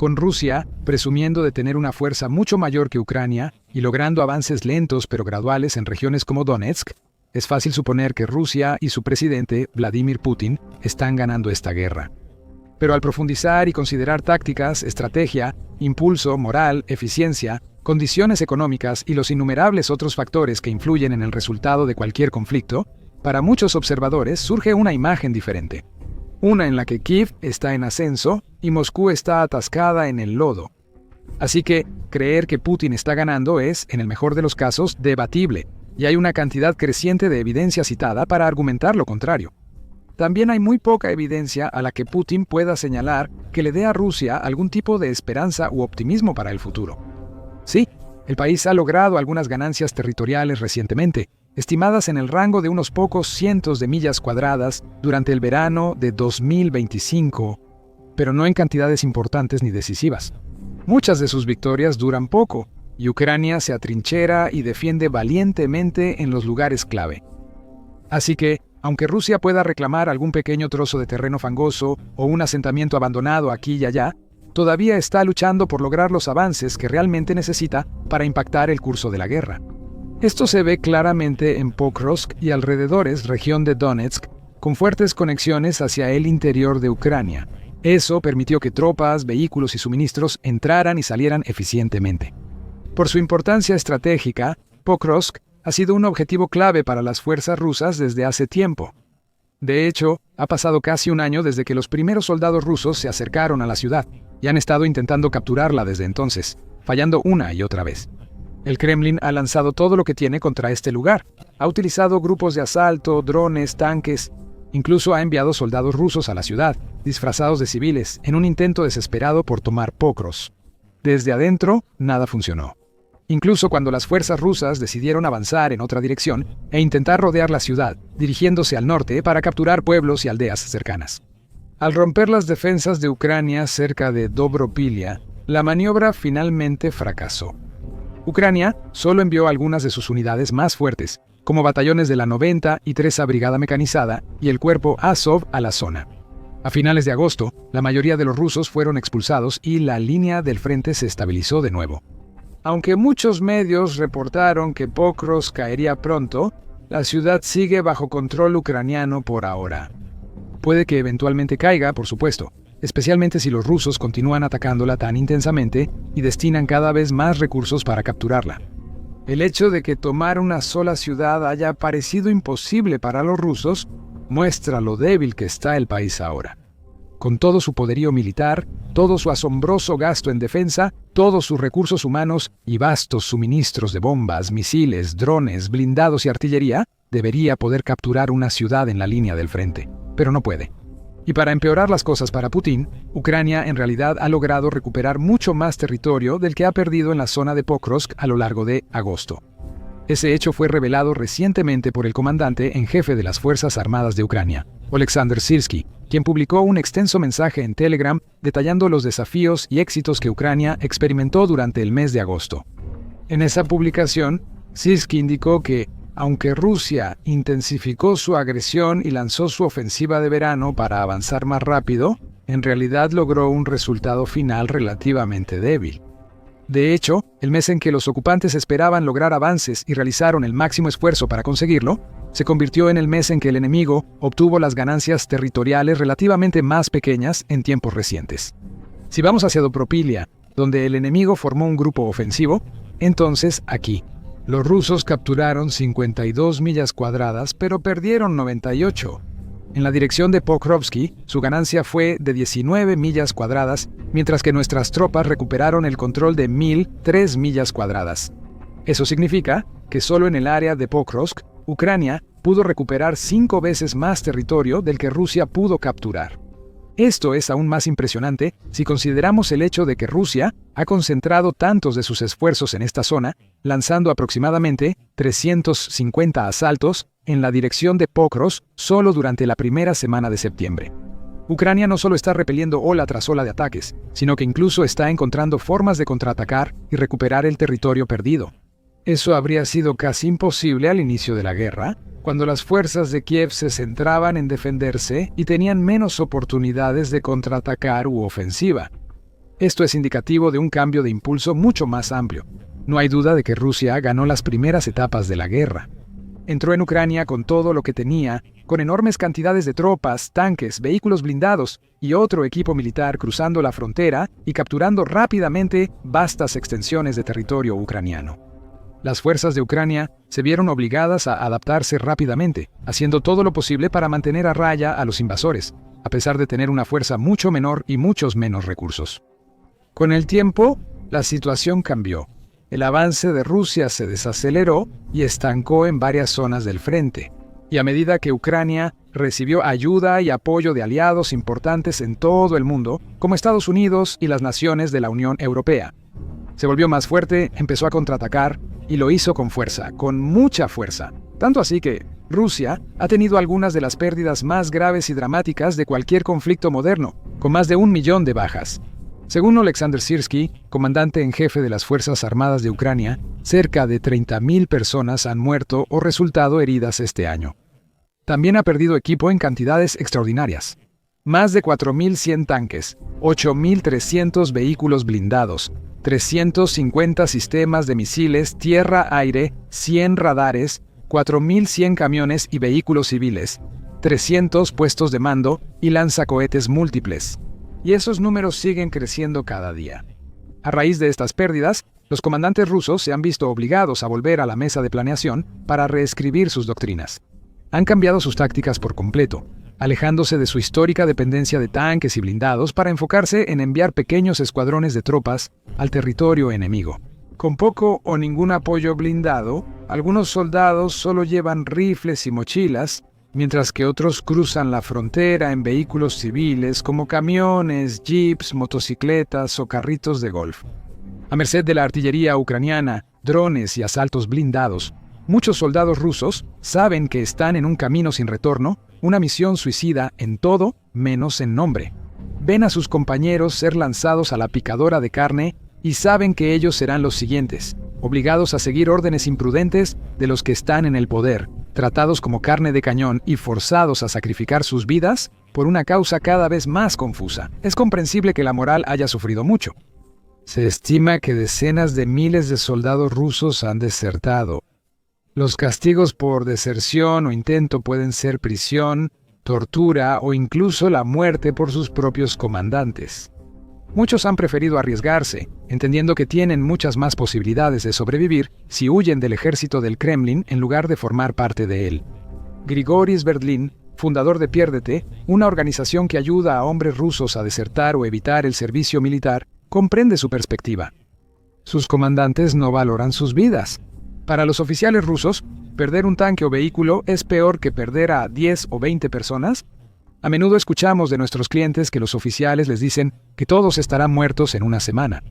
con Rusia presumiendo de tener una fuerza mucho mayor que Ucrania y logrando avances lentos pero graduales en regiones como Donetsk, es fácil suponer que Rusia y su presidente, Vladimir Putin, están ganando esta guerra. Pero al profundizar y considerar tácticas, estrategia, impulso, moral, eficiencia, condiciones económicas y los innumerables otros factores que influyen en el resultado de cualquier conflicto, para muchos observadores surge una imagen diferente. Una en la que Kiev está en ascenso y Moscú está atascada en el lodo. Así que creer que Putin está ganando es, en el mejor de los casos, debatible, y hay una cantidad creciente de evidencia citada para argumentar lo contrario. También hay muy poca evidencia a la que Putin pueda señalar que le dé a Rusia algún tipo de esperanza u optimismo para el futuro. Sí, el país ha logrado algunas ganancias territoriales recientemente, estimadas en el rango de unos pocos cientos de millas cuadradas durante el verano de 2025, pero no en cantidades importantes ni decisivas. Muchas de sus victorias duran poco, y Ucrania se atrinchera y defiende valientemente en los lugares clave. Así que, aunque Rusia pueda reclamar algún pequeño trozo de terreno fangoso o un asentamiento abandonado aquí y allá, todavía está luchando por lograr los avances que realmente necesita para impactar el curso de la guerra. Esto se ve claramente en Pokrovsk y alrededores, región de Donetsk, con fuertes conexiones hacia el interior de Ucrania. Eso permitió que tropas, vehículos y suministros entraran y salieran eficientemente. Por su importancia estratégica, Pokrovsk ha sido un objetivo clave para las fuerzas rusas desde hace tiempo. De hecho, ha pasado casi un año desde que los primeros soldados rusos se acercaron a la ciudad y han estado intentando capturarla desde entonces, fallando una y otra vez. El Kremlin ha lanzado todo lo que tiene contra este lugar. Ha utilizado grupos de asalto, drones, tanques. Incluso ha enviado soldados rusos a la ciudad, disfrazados de civiles, en un intento desesperado por tomar Pokrovsk. Desde adentro, nada funcionó. Incluso cuando las fuerzas rusas decidieron avanzar en otra dirección e intentar rodear la ciudad, dirigiéndose al norte para capturar pueblos y aldeas cercanas. Al romper las defensas de Ucrania cerca de Dobropilia, la maniobra finalmente fracasó. Ucrania solo envió algunas de sus unidades más fuertes, como batallones de la 90 y 3 Brigada Mecanizada y el cuerpo Azov a la zona. A finales de agosto, la mayoría de los rusos fueron expulsados y la línea del frente se estabilizó de nuevo. Aunque muchos medios reportaron que Pokrovsk caería pronto, la ciudad sigue bajo control ucraniano por ahora. Puede que eventualmente caiga, por supuesto, especialmente si los rusos continúan atacándola tan intensamente y destinan cada vez más recursos para capturarla. El hecho de que tomar una sola ciudad haya parecido imposible para los rusos muestra lo débil que está el país ahora. Con todo su poderío militar, todo su asombroso gasto en defensa, todos sus recursos humanos y vastos suministros de bombas, misiles, drones, blindados y artillería, debería poder capturar una ciudad en la línea del frente, pero no puede. Y para empeorar las cosas para Putin, Ucrania en realidad ha logrado recuperar mucho más territorio del que ha perdido en la zona de Pokrovsk a lo largo de agosto. Ese hecho fue revelado recientemente por el comandante en jefe de las Fuerzas Armadas de Ucrania, Oleksandr Syrskyi, quien publicó un extenso mensaje en Telegram detallando los desafíos y éxitos que Ucrania experimentó durante el mes de agosto. En esa publicación, Syrskyi indicó que, aunque Rusia intensificó su agresión y lanzó su ofensiva de verano para avanzar más rápido, en realidad logró un resultado final relativamente débil. De hecho, el mes en que los ocupantes esperaban lograr avances y realizaron el máximo esfuerzo para conseguirlo, se convirtió en el mes en que el enemigo obtuvo las ganancias territoriales relativamente más pequeñas en tiempos recientes. Si vamos hacia Dobropilia, donde el enemigo formó un grupo ofensivo, entonces aquí. Los rusos capturaron 52 millas cuadradas, pero perdieron 98. En la dirección de Pokrovsk, su ganancia fue de 19 millas cuadradas, mientras que nuestras tropas recuperaron el control de 1.003 millas cuadradas. Eso significa que solo en el área de Pokrovsk, Ucrania pudo recuperar 5 veces más territorio del que Rusia pudo capturar. Esto es aún más impresionante si consideramos el hecho de que Rusia ha concentrado tantos de sus esfuerzos en esta zona, lanzando aproximadamente 350 asaltos en la dirección de Pokrovsk solo durante la primera semana de septiembre. Ucrania no solo está repeliendo ola tras ola de ataques, sino que incluso está encontrando formas de contraatacar y recuperar el territorio perdido. Eso habría sido casi imposible al inicio de la guerra, cuando las fuerzas de Kiev se centraban en defenderse y tenían menos oportunidades de contraatacar u ofensiva. Esto es indicativo de un cambio de impulso mucho más amplio. No hay duda de que Rusia ganó las primeras etapas de la guerra. Entró en Ucrania con todo lo que tenía, con enormes cantidades de tropas, tanques, vehículos blindados y otro equipo militar cruzando la frontera y capturando rápidamente vastas extensiones de territorio ucraniano. Las fuerzas de Ucrania se vieron obligadas a adaptarse rápidamente, haciendo todo lo posible para mantener a raya a los invasores, a pesar de tener una fuerza mucho menor y muchos menos recursos. Con el tiempo, la situación cambió. El avance de Rusia se desaceleró y estancó en varias zonas del frente. Y a medida que Ucrania recibió ayuda y apoyo de aliados importantes en todo el mundo, como Estados Unidos y las naciones de la Unión Europea, se volvió más fuerte, empezó a contraatacar y lo hizo con fuerza, con mucha fuerza. Tanto así que Rusia ha tenido algunas de las pérdidas más graves y dramáticas de cualquier conflicto moderno, con más de 1 millón de bajas. Según Oleksandr Syrskyi, comandante en jefe de las Fuerzas Armadas de Ucrania, cerca de 30.000 personas han muerto o resultado heridas este año. También ha perdido equipo en cantidades extraordinarias. Más de 4.100 tanques, 8.300 vehículos blindados, 350 sistemas de misiles tierra-aire, 100 radares, 4.100 camiones y vehículos civiles, 300 puestos de mando y lanzacohetes múltiples. Y esos números siguen creciendo cada día. A raíz de estas pérdidas, los comandantes rusos se han visto obligados a volver a la mesa de planeación para reescribir sus doctrinas. Han cambiado sus tácticas por completo, alejándose de su histórica dependencia de tanques y blindados para enfocarse en enviar pequeños escuadrones de tropas al territorio enemigo. Con poco o ningún apoyo blindado, algunos soldados solo llevan rifles y mochilas, mientras que otros cruzan la frontera en vehículos civiles como camiones, jeeps, motocicletas o carritos de golf. A merced de la artillería ucraniana, drones y asaltos blindados, muchos soldados rusos saben que están en un camino sin retorno, una misión suicida en todo menos en nombre. Ven a sus compañeros ser lanzados a la picadora de carne y saben que ellos serán los siguientes, obligados a seguir órdenes imprudentes de los que están en el poder, tratados como carne de cañón y forzados a sacrificar sus vidas por una causa cada vez más confusa. Es comprensible que la moral haya sufrido mucho. Se estima que decenas de miles de soldados rusos han desertado. Los castigos por deserción o intento pueden ser prisión, tortura o incluso la muerte por sus propios comandantes. Muchos han preferido arriesgarse, entendiendo que tienen muchas más posibilidades de sobrevivir si huyen del ejército del Kremlin en lugar de formar parte de él. Grigori Sverdlin, fundador de Piérdete, una organización que ayuda a hombres rusos a desertar o evitar el servicio militar, comprende su perspectiva. Sus comandantes no valoran sus vidas. Para los oficiales rusos, perder un tanque o vehículo es peor que perder a 10 o 20 personas. A menudo escuchamos de nuestros clientes que los oficiales les dicen que todos estarán muertos en una semana.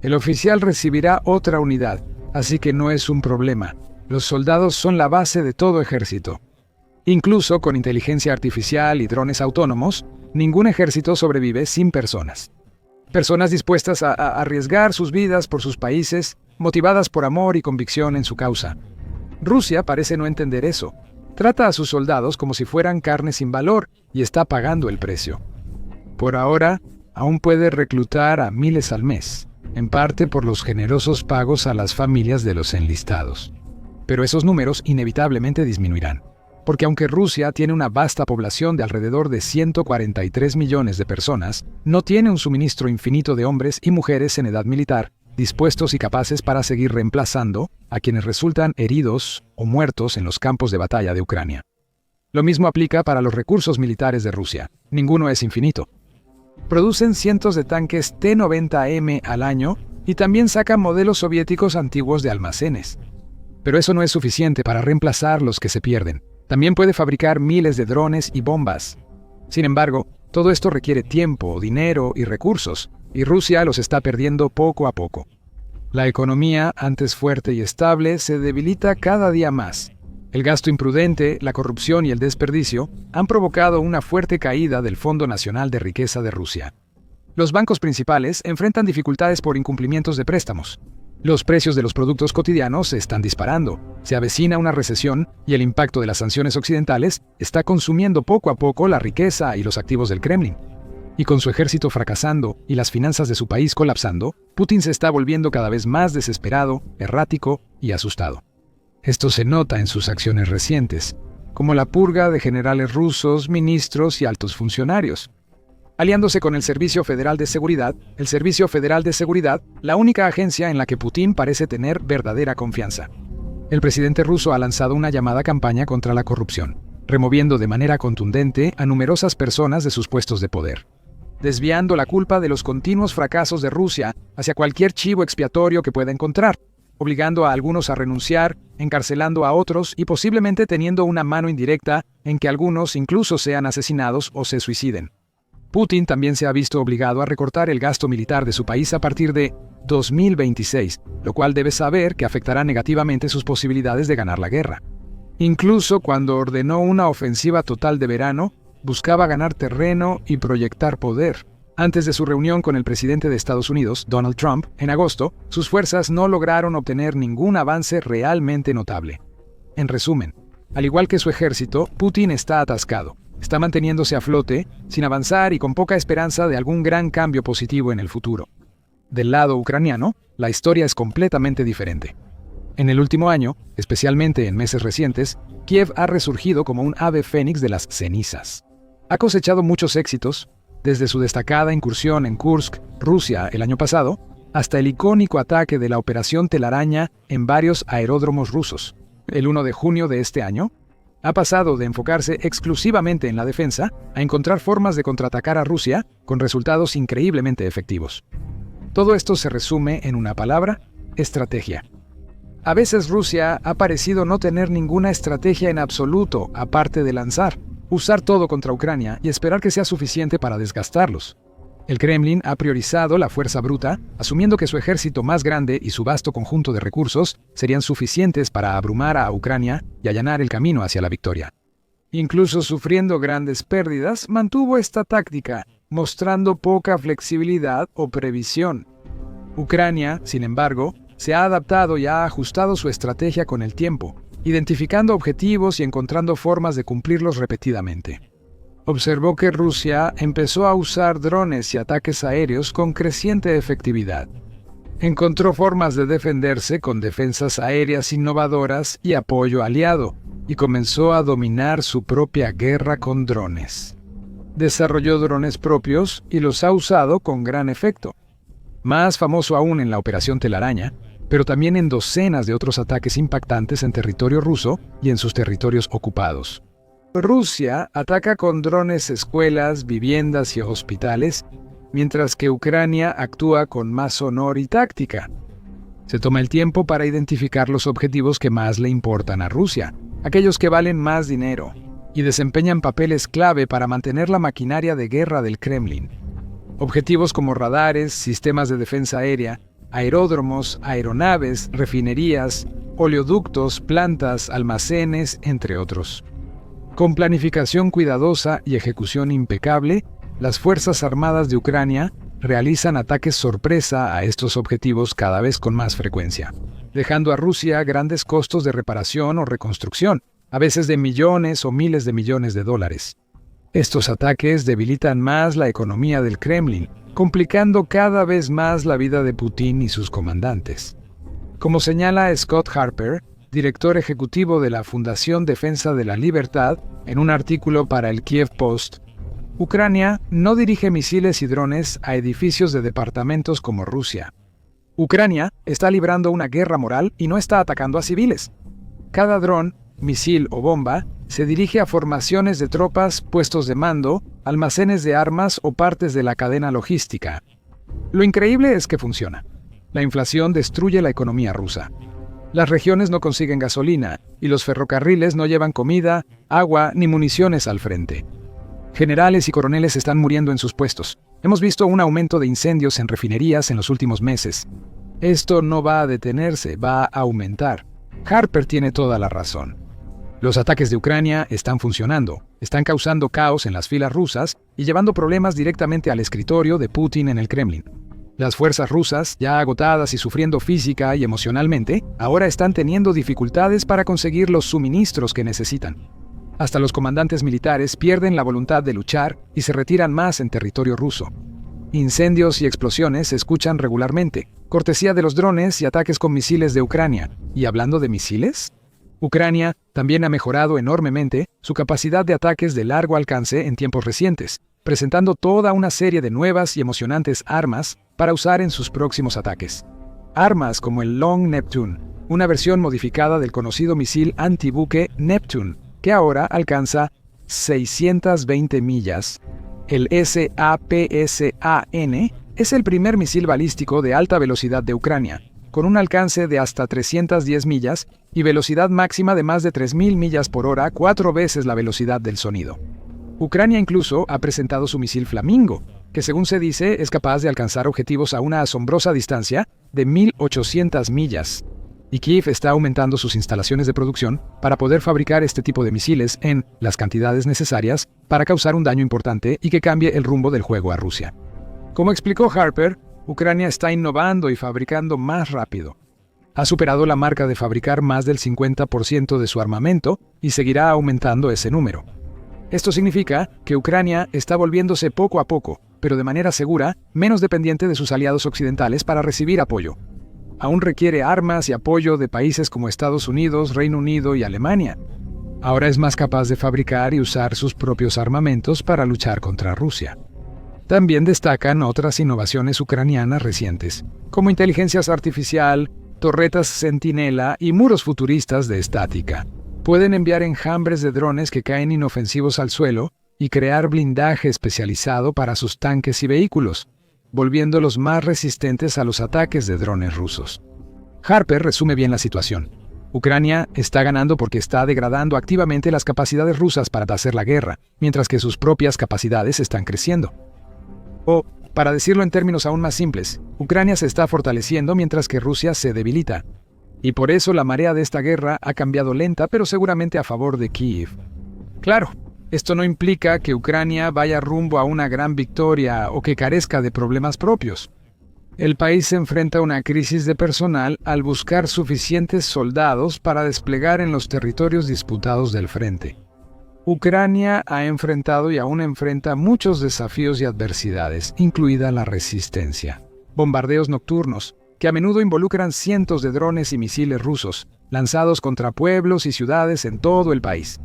El oficial recibirá otra unidad, así que no es un problema. Los soldados son la base de todo ejército. Incluso con inteligencia artificial y drones autónomos, ningún ejército sobrevive sin personas. Personas dispuestas a arriesgar sus vidas por sus países, motivadas por amor y convicción en su causa. Rusia parece no entender eso. Trata a sus soldados como si fueran carne sin valor y está pagando el precio. Por ahora, aún puede reclutar a miles al mes, en parte por los generosos pagos a las familias de los enlistados. Pero esos números inevitablemente disminuirán, porque aunque Rusia tiene una vasta población de alrededor de 143 millones de personas, no tiene un suministro infinito de hombres y mujeres en edad militar, dispuestos y capaces para seguir reemplazando a quienes resultan heridos o muertos en los campos de batalla de Ucrania. Lo mismo aplica para los recursos militares de Rusia. Ninguno es infinito. Producen cientos de tanques T-90M al año y también sacan modelos soviéticos antiguos de almacenes. Pero eso no es suficiente para reemplazar los que se pierden. También puede fabricar miles de drones y bombas. Sin embargo, todo esto requiere tiempo, dinero y recursos, y Rusia los está perdiendo poco a poco. La economía, antes fuerte y estable, se debilita cada día más. El gasto imprudente, la corrupción y el desperdicio han provocado una fuerte caída del Fondo Nacional de Riqueza de Rusia. Los bancos principales enfrentan dificultades por incumplimientos de préstamos. Los precios de los productos cotidianos se están disparando, se avecina una recesión y el impacto de las sanciones occidentales está consumiendo poco a poco la riqueza y los activos del Kremlin. Y con su ejército fracasando y las finanzas de su país colapsando, Putin se está volviendo cada vez más desesperado, errático y asustado. Esto se nota en sus acciones recientes, como la purga de generales rusos, ministros y altos funcionarios. Aliándose con el Servicio Federal de Seguridad, la única agencia en la que Putin parece tener verdadera confianza. El presidente ruso ha lanzado una llamada campaña contra la corrupción, removiendo de manera contundente a numerosas personas de sus puestos de poder, desviando la culpa de los continuos fracasos de Rusia hacia cualquier chivo expiatorio que pueda encontrar, obligando a algunos a renunciar, encarcelando a otros y posiblemente teniendo una mano indirecta en que algunos incluso sean asesinados o se suiciden. Putin también se ha visto obligado a recortar el gasto militar de su país a partir de 2026, lo cual debe saber que afectará negativamente sus posibilidades de ganar la guerra. Incluso cuando ordenó una ofensiva total de verano, buscaba ganar terreno y proyectar poder. Antes de su reunión con el presidente de Estados Unidos, Donald Trump, en agosto, sus fuerzas no lograron obtener ningún avance realmente notable. En resumen, al igual que su ejército, Putin está atascado. Está manteniéndose a flote, sin avanzar y con poca esperanza de algún gran cambio positivo en el futuro. Del lado ucraniano, la historia es completamente diferente. En el último año, especialmente en meses recientes, Kiev ha resurgido como un ave fénix de las cenizas. Ha cosechado muchos éxitos, desde su destacada incursión en Kursk, Rusia, el año pasado, hasta el icónico ataque de la Operación Telaraña en varios aeródromos rusos, el 1 de junio de este año. Ha pasado de enfocarse exclusivamente en la defensa a encontrar formas de contraatacar a Rusia con resultados increíblemente efectivos. Todo esto se resume en una palabra: estrategia. A veces Rusia ha parecido no tener ninguna estrategia en absoluto, aparte de usar todo contra Ucrania y esperar que sea suficiente para desgastarlos. El Kremlin ha priorizado la fuerza bruta, asumiendo que su ejército más grande y su vasto conjunto de recursos serían suficientes para abrumar a Ucrania y allanar el camino hacia la victoria. Incluso sufriendo grandes pérdidas, mantuvo esta táctica, mostrando poca flexibilidad o previsión. Ucrania, sin embargo, se ha adaptado y ha ajustado su estrategia con el tiempo, identificando objetivos y encontrando formas de cumplirlos repetidamente. Observó que Rusia empezó a usar drones y ataques aéreos con creciente efectividad. Encontró formas de defenderse con defensas aéreas innovadoras y apoyo aliado, y comenzó a dominar su propia guerra con drones. Desarrolló drones propios y los ha usado con gran efecto. Más famoso aún en la Operación Telaraña, pero también en docenas de otros ataques impactantes en territorio ruso y en sus territorios ocupados. Rusia ataca con drones escuelas, viviendas y hospitales, mientras que Ucrania actúa con más honor y táctica. Se toma el tiempo para identificar los objetivos que más le importan a Rusia, aquellos que valen más dinero, y desempeñan papeles clave para mantener la maquinaria de guerra del Kremlin. Objetivos como radares, sistemas de defensa aérea, aeródromos, aeronaves, refinerías, oleoductos, plantas, almacenes, entre otros. Con planificación cuidadosa y ejecución impecable, las Fuerzas Armadas de Ucrania realizan ataques sorpresa a estos objetivos cada vez con más frecuencia, dejando a Rusia grandes costos de reparación o reconstrucción, a veces de millones o miles de millones de dólares. Estos ataques debilitan más la economía del Kremlin, complicando cada vez más la vida de Putin y sus comandantes. Como señala Scott Harper, director ejecutivo de la Fundación Defensa de la Libertad, en un artículo para el Kiev Post, Ucrania no dirige misiles y drones a edificios de departamentos como Rusia. Ucrania está librando una guerra moral y no está atacando a civiles. Cada dron, misil o bomba se dirige a formaciones de tropas, puestos de mando, almacenes de armas o partes de la cadena logística. Lo increíble es que funciona. La inflación destruye la economía rusa. Las regiones no consiguen gasolina y los ferrocarriles no llevan comida, agua ni municiones al frente. Generales y coroneles están muriendo en sus puestos. Hemos visto un aumento de incendios en refinerías en los últimos meses. Esto no va a detenerse, va a aumentar. Harper tiene toda la razón. Los ataques de Ucrania están funcionando, están causando caos en las filas rusas y llevando problemas directamente al escritorio de Putin en el Kremlin. Las fuerzas rusas, ya agotadas y sufriendo física y emocionalmente, ahora están teniendo dificultades para conseguir los suministros que necesitan. Hasta los comandantes militares pierden la voluntad de luchar y se retiran más en territorio ruso. Incendios y explosiones se escuchan regularmente, cortesía de los drones y ataques con misiles de Ucrania. ¿Y hablando de misiles? Ucrania también ha mejorado enormemente su capacidad de ataques de largo alcance en tiempos recientes, presentando toda una serie de nuevas y emocionantes armas para usar en sus próximos ataques. Armas como el Long Neptune, una versión modificada del conocido misil antibuque Neptune, que ahora alcanza 620 millas. El SAPSAN es el primer misil balístico de alta velocidad de Ucrania, con un alcance de hasta 310 millas y velocidad máxima de más de 3.000 millas por hora, 4 veces la velocidad del sonido. Ucrania incluso ha presentado su misil Flamingo, que según se dice es capaz de alcanzar objetivos a una asombrosa distancia de 1.800 millas. Y Kiev está aumentando sus instalaciones de producción para poder fabricar este tipo de misiles en las cantidades necesarias para causar un daño importante y que cambie el rumbo del juego a Rusia. Como explicó Harper, Ucrania está innovando y fabricando más rápido. Ha superado la marca de fabricar más del 50% de su armamento y seguirá aumentando ese número. Esto significa que Ucrania está volviéndose poco a poco, pero de manera segura, menos dependiente de sus aliados occidentales para recibir apoyo. Aún requiere armas y apoyo de países como Estados Unidos, Reino Unido y Alemania. Ahora es más capaz de fabricar y usar sus propios armamentos para luchar contra Rusia. También destacan otras innovaciones ucranianas recientes, como inteligencia artificial, torretas centinela y muros futuristas de estática. Pueden enviar enjambres de drones que caen inofensivos al suelo y crear blindaje especializado para sus tanques y vehículos, volviéndolos más resistentes a los ataques de drones rusos. Harper resume bien la situación. Ucrania está ganando porque está degradando activamente las capacidades rusas para hacer la guerra, mientras que sus propias capacidades están creciendo. O, para decirlo en términos aún más simples, Ucrania se está fortaleciendo mientras que Rusia se debilita. Y por eso la marea de esta guerra ha cambiado lenta, pero seguramente a favor de Kiev. Claro, esto no implica que Ucrania vaya rumbo a una gran victoria o que carezca de problemas propios. El país se enfrenta a una crisis de personal al buscar suficientes soldados para desplegar en los territorios disputados del frente. Ucrania ha enfrentado y aún enfrenta muchos desafíos y adversidades, incluida la resistencia. Bombardeos nocturnos, que a menudo involucran cientos de drones y misiles rusos, lanzados contra pueblos y ciudades en todo el país.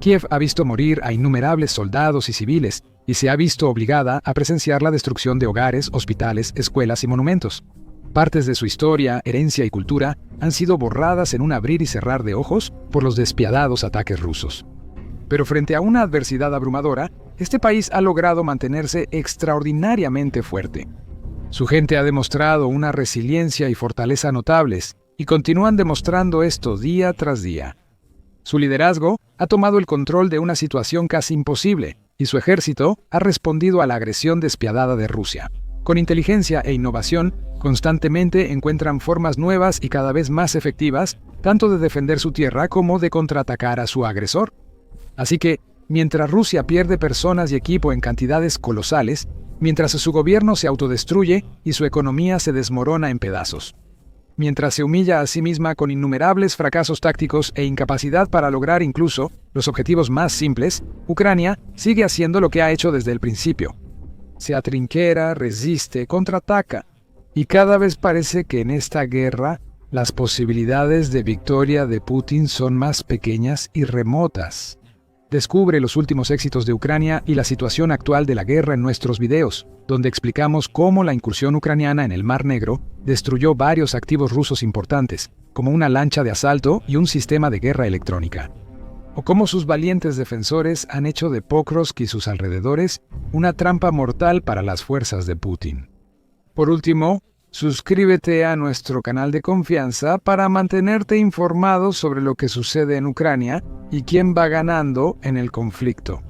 Kiev ha visto morir a innumerables soldados y civiles, y se ha visto obligada a presenciar la destrucción de hogares, hospitales, escuelas y monumentos. Partes de su historia, herencia y cultura han sido borradas en un abrir y cerrar de ojos por los despiadados ataques rusos. Pero frente a una adversidad abrumadora, este país ha logrado mantenerse extraordinariamente fuerte. Su gente ha demostrado una resiliencia y fortaleza notables, y continúan demostrando esto día tras día. Su liderazgo ha tomado el control de una situación casi imposible, y su ejército ha respondido a la agresión despiadada de Rusia. Con inteligencia e innovación, constantemente encuentran formas nuevas y cada vez más efectivas, tanto de defender su tierra como de contraatacar a su agresor. Así que, mientras Rusia pierde personas y equipo en cantidades colosales, mientras su gobierno se autodestruye y su economía se desmorona en pedazos, mientras se humilla a sí misma con innumerables fracasos tácticos e incapacidad para lograr incluso los objetivos más simples, Ucrania sigue haciendo lo que ha hecho desde el principio. Se atrinchera, resiste, contraataca, y cada vez parece que en esta guerra las posibilidades de victoria de Putin son más pequeñas y remotas. Descubre los últimos éxitos de Ucrania y la situación actual de la guerra en nuestros videos, donde explicamos cómo la incursión ucraniana en el Mar Negro destruyó varios activos rusos importantes, como una lancha de asalto y un sistema de guerra electrónica. O cómo sus valientes defensores han hecho de Pokrovsk y sus alrededores una trampa mortal para las fuerzas de Putin. Por último, suscríbete a nuestro canal de confianza para mantenerte informado sobre lo que sucede en Ucrania y quién va ganando en el conflicto.